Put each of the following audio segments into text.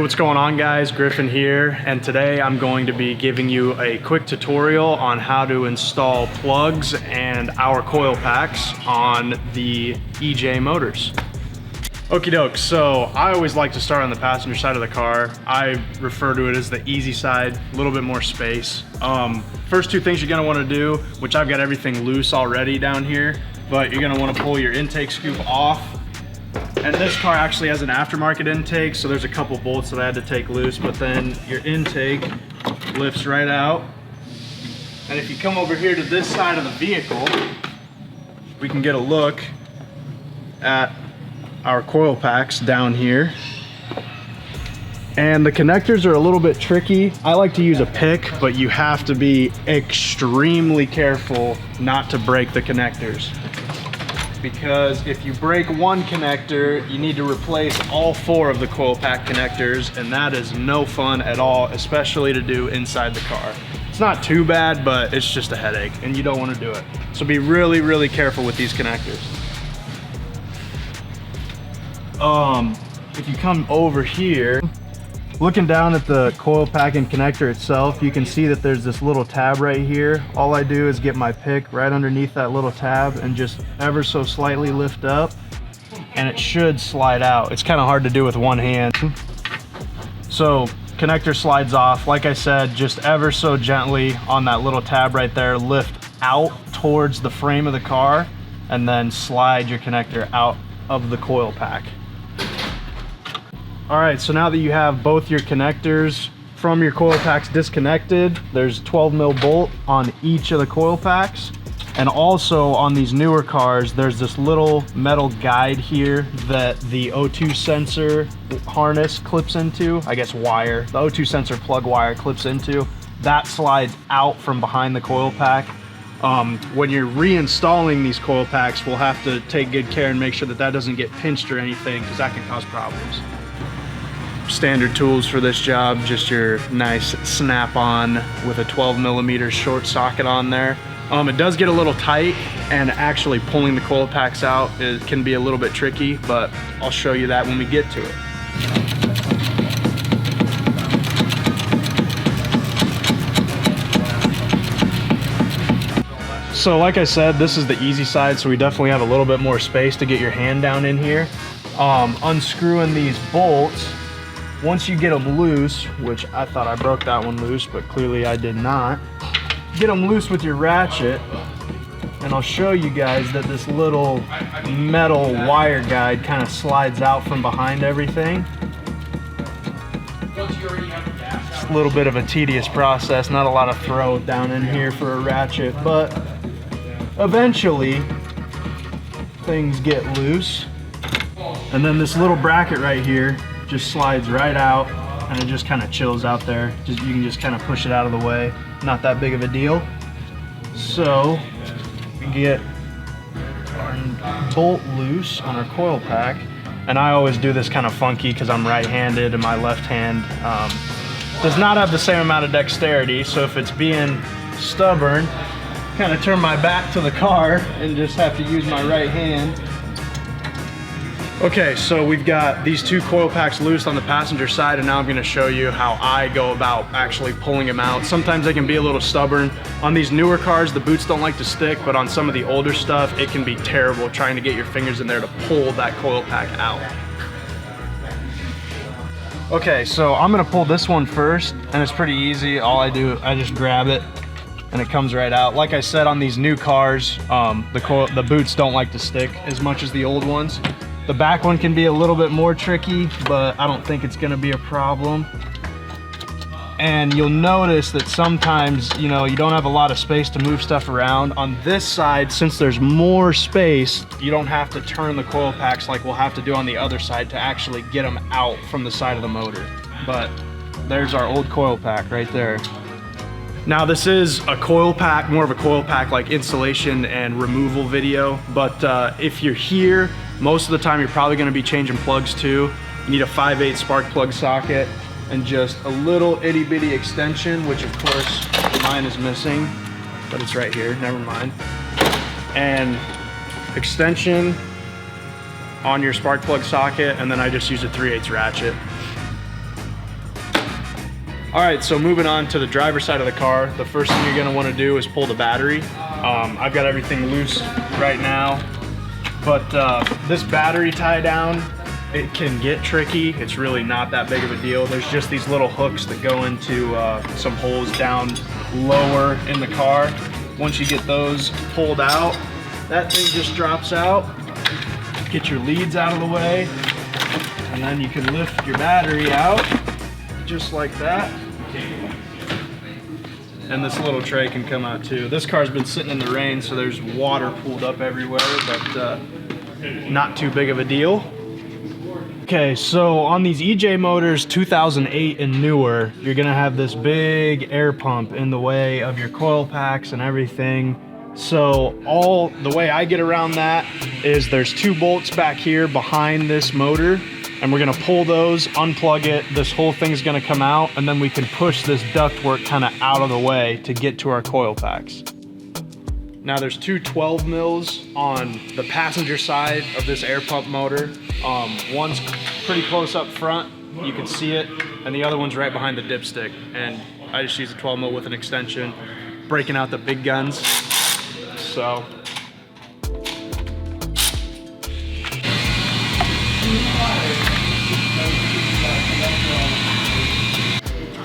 what's going on, guys? Griffin here, and today I'm going to be giving you a quick tutorial on how to install plugs and our coil packs on the EJ motors. Okie doke, so I always like to start on the passenger side of the car. I refer to it as the easy side, a little bit more space. First two things you're gonna wanna do, which I've got everything loose already down here, but you're gonna wanna pull your intake scoop off. And this car actually has an aftermarket intake, so there's a couple bolts that I had to take loose, but then your intake lifts right out. And if you come over here to this side of the vehicle, we can get a look at our coil packs down here. And the connectors are a little bit tricky. I like to use a pick, but you have to be extremely careful not to break the connectors. Because if you break one connector, you need to replace all four of the coil pack connectors, and that is no fun at all, especially to do inside the car. It's not too bad, but it's just a headache, and you don't want to do it. So be really, really careful with these connectors. If you come over here, looking down at the coil pack and connector itself, you can see that there's this little tab right here. All I do is get my pick right underneath that little tab and just ever so slightly lift up, and it should slide out. It's kind of hard to do with one hand. So connector slides off. Like I said, just ever so gently on that little tab right there, lift out towards the frame of the car, and then slide your connector out of the coil pack. All right, so now that you have both your connectors from your coil packs disconnected, there's 12 mil bolt on each of the coil packs. And also on these newer cars, there's this little metal guide here that the O2 sensor harness clips into, I guess wire, the O2 sensor plug wire clips into. That slides out from behind the coil pack. When you're reinstalling these coil packs, we'll have to take good care and make sure that that doesn't get pinched or anything, because that can cause problems. Standard tools for this job, just your nice snap-on with a 12 millimeter short socket on there. It does get a little tight, and actually pulling the coil packs out can be a little bit tricky, but I'll show you that when we get to it. So like I said, this is the easy side, so we definitely have a little bit more space to get your hand down in here. Unscrewing these bolts, once you get them loose, which I thought I broke that one loose, but clearly I did not. Get them loose with your ratchet, and I'll show you guys that this little metal wire guide kind of slides out from behind everything. It's a little bit of a tedious process, not a lot of throw down in here for a ratchet, but eventually things get loose. And then this little bracket right here just slides right out, and it just kind of chills out there. You can just kind of push it out of the way. Not that big of a deal. So we get our bolt loose on our coil pack, and I always do this kind of funky because I'm right-handed and my left hand does not have the same amount of dexterity. So if it's being stubborn, kind of turn my back to the car and just have to use my right hand. Okay, so we've got these two coil packs loose on the passenger side, and now I'm gonna show you how I go about actually pulling them out. Sometimes they can be a little stubborn. On these newer cars, the boots don't like to stick, but on some of the older stuff, it can be terrible trying to get your fingers in there to pull that coil pack out. Okay, so I'm gonna pull this one first, and it's pretty easy. All I do, I just grab it, and it comes right out. Like I said, on these new cars, the boots don't like to stick as much as the old ones. The back one can be a little bit more tricky, but I don't think it's gonna be a problem. And you'll notice that sometimes, you don't have a lot of space to move stuff around. On this side, since there's more space, you don't have to turn the coil packs like we'll have to do on the other side to actually get them out from the side of the motor. But there's our old coil pack right there. Now this is a coil pack, more of a coil pack like installation and removal video, but if you're here, most of the time you're probably gonna be changing plugs too. You need a 5/8 spark plug socket and just a little itty bitty extension, which of course mine is missing, but it's right here, never mind. And extension on your spark plug socket, and then I just use a 3/8 ratchet. All right, so moving on to the driver's side of the car, the first thing you're gonna wanna do is pull the battery. I've got everything loose right now, but this battery tie down, it can get tricky. It's really not that big of a deal. There's just these little hooks that go into some holes down lower in the car. Once you get those pulled out, that thing just drops out. Get your leads out of the way, and then you can lift your battery out just like that. And this little tray can come out too. This car's been sitting in the rain, so there's water pooled up everywhere, but not too big of a deal. Okay, so on these EJ motors 2008 and newer, you're gonna have this big air pump in the way of your coil packs and everything. So the way I get around that is there's 2 bolts back here behind this motor, and we're gonna pull those, unplug it, this whole thing's gonna come out, and then we can push this ductwork kind of out of the way to get to our coil packs. Now there's 2 12 mils on the passenger side of this air pump motor. One's pretty close up front, you can see it, and the other one's right behind the dipstick. And I just use a 12 mil with an extension, breaking out the big guns.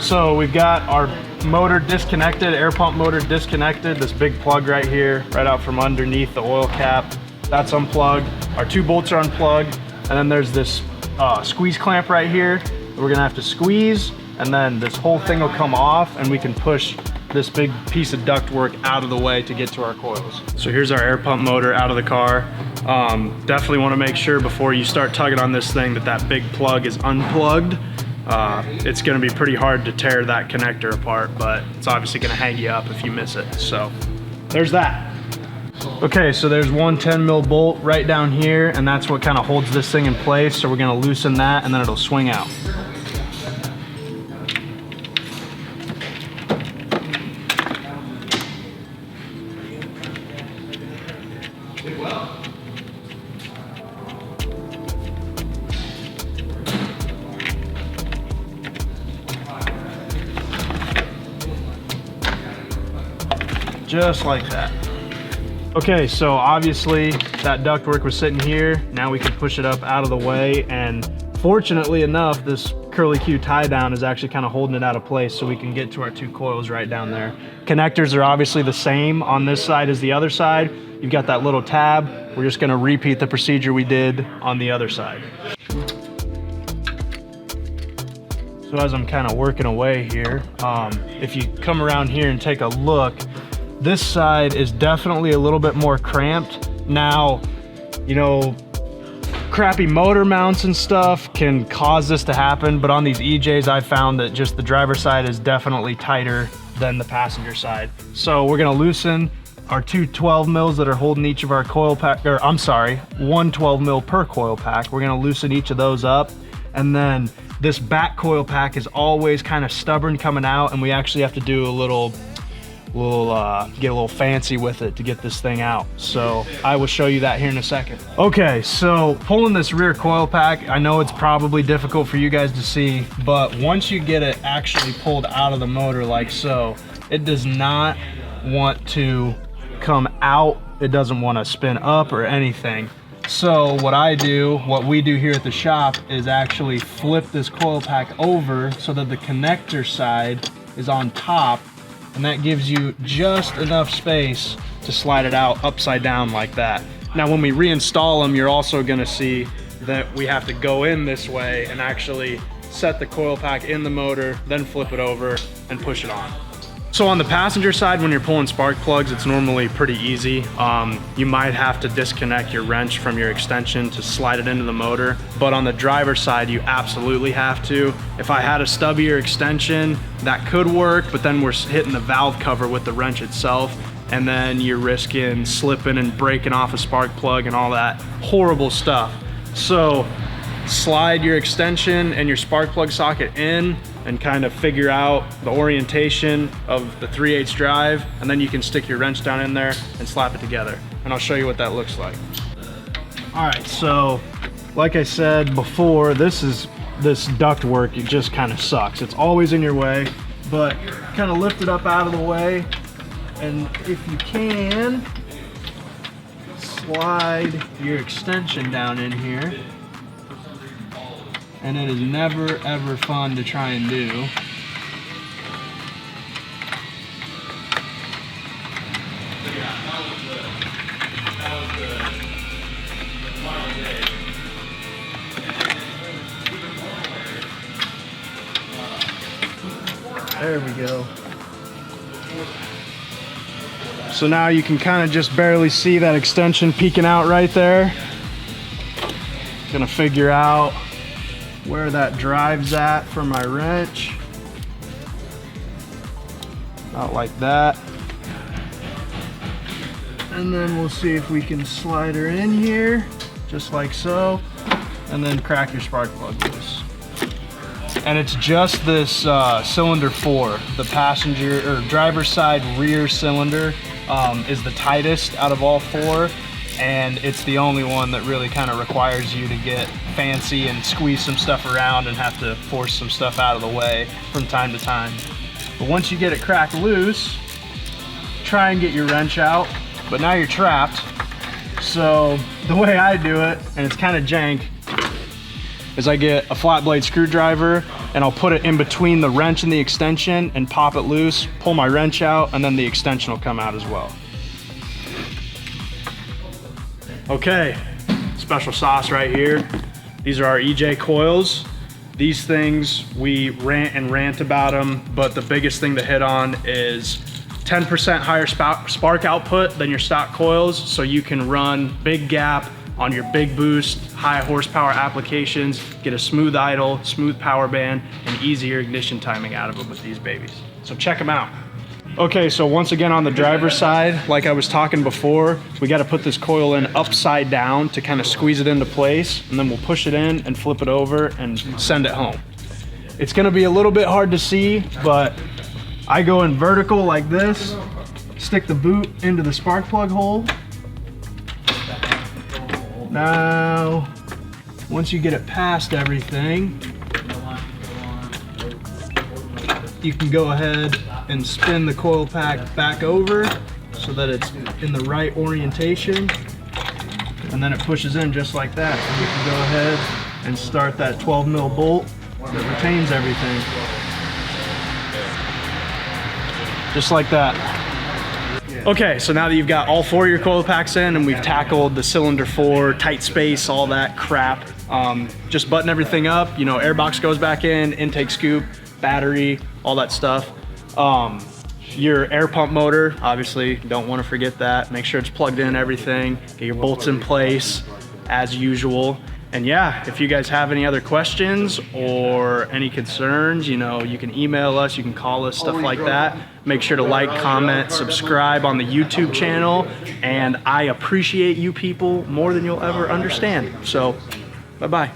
So we've got our motor disconnected, air pump motor disconnected, this big plug right here, right out from underneath the oil cap. That's unplugged. Our 2 bolts are unplugged. And then there's this squeeze clamp right here that we're gonna have to squeeze, and then this whole thing will come off and we can push this big piece of ductwork out of the way to get to our coils. So here's our air pump motor out of the car. Definitely wanna make sure before you start tugging on this thing that big plug is unplugged. It's gonna be pretty hard to tear that connector apart, but it's obviously gonna hang you up if you miss it. So there's that. Okay, so there's one 10 mil bolt right down here, and that's what kind of holds this thing in place. So we're gonna loosen that and then it'll swing out. Just like that. Okay, so obviously that ductwork was sitting here. Now we can push it up out of the way, and fortunately enough, this curly Q tie down is actually kind of holding it out of place so we can get to our 2 coils right down there. Connectors are obviously the same on this side as the other side. You've got that little tab. We're just gonna repeat the procedure we did on the other side. So as I'm kind of working away here, if you come around here and take a look, this side is definitely a little bit more cramped. Now, you know, crappy motor mounts and stuff can cause this to happen, but on these EJs, I found that just the driver's side is definitely tighter than the passenger side. So we're gonna loosen our 2 12 mils that are holding each of our coil pack, or I'm sorry, 1 12 mil per coil pack. We're gonna loosen each of those up, and then this back coil pack is always kind of stubborn coming out, and we actually have to do we'll get a little fancy with it to get this thing out. So I will show you that here in a second. Okay, so pulling this rear coil pack, I know it's probably difficult for you guys to see, but once you get it actually pulled out of the motor like so, it does not want to come out. It doesn't want to spin up or anything. So what we do here at the shop is actually flip this coil pack over so that the connector side is on top, and that gives you just enough space to slide it out upside down like that. Now when we reinstall them, you're also gonna see that we have to go in this way and actually set the coil pack in the motor, then flip it over and push it on. So on the passenger side, when you're pulling spark plugs, it's normally pretty easy. You might have to disconnect your wrench from your extension to slide it into the motor, but on the driver's side, you absolutely have to. If I had a stubbier extension, that could work, but then we're hitting the valve cover with the wrench itself, and then you're risking slipping and breaking off a spark plug and all that horrible stuff. So slide your extension and your spark plug socket in and kind of figure out the orientation of the 3/8 drive, and then you can stick your wrench down in there and slap it together. And I'll show you what that looks like. All right, so like I said before, this is this duct work, it just kind of sucks. It's always in your way, but kind of lift it up out of the way. And if you can, slide your extension down in here. And it is never ever fun to try and do. There we go. So now you can kind of just barely see that extension peeking out right there. Gonna figure out where that drives at for my wrench. About like that. And then we'll see if we can slide her in here, just like so, and then crack your spark plug loose. And it's just this cylinder 4, the passenger or driver's side rear cylinder is the tightest out of all 4, and it's the only one that really kind of requires you to get fancy and squeeze some stuff around and have to force some stuff out of the way from time to time. But once you get it cracked loose, try and get your wrench out, but now you're trapped. So the way I do it, and it's kind of jank, is I get a flat blade screwdriver and I'll put it in between the wrench and the extension and pop it loose, pull my wrench out, and then the extension will come out as well. Okay, special sauce right here. These are our EJ coils. These things, we rant and rant about them, but the biggest thing to hit on is 10% higher spark output than your stock coils, so you can run big gap on your big boost, high horsepower applications, get a smooth idle, smooth power band, and easier ignition timing out of them with these babies. So check them out. Okay, so once again on the driver's side, like I was talking before, we gotta put this coil in upside down to kind of squeeze it into place, and then we'll push it in and flip it over and send it home. It's gonna be a little bit hard to see, but I go in vertical like this, stick the boot into the spark plug hole. Now, once you get it past everything, you can go ahead and spin the coil pack back over so that it's in the right orientation, and then it pushes in just like that. And you can go ahead and start that 12 mil bolt that retains everything. Just like that. Okay, so now that you've got all 4 of your coil packs in and we've tackled the cylinder 4, tight space, all that crap, just button everything up, you know, airbox goes back in, intake scoop, battery, all that stuff. Your air pump motor, obviously, don't want to forget that. Make sure it's plugged in, everything. Get your bolts in place as usual. And yeah, if you guys have any other questions or any concerns, you know, you can email us, you can call us, stuff like that. Make sure to like, comment, subscribe on the YouTube channel. And I appreciate you people more than you'll ever understand. So, bye-bye.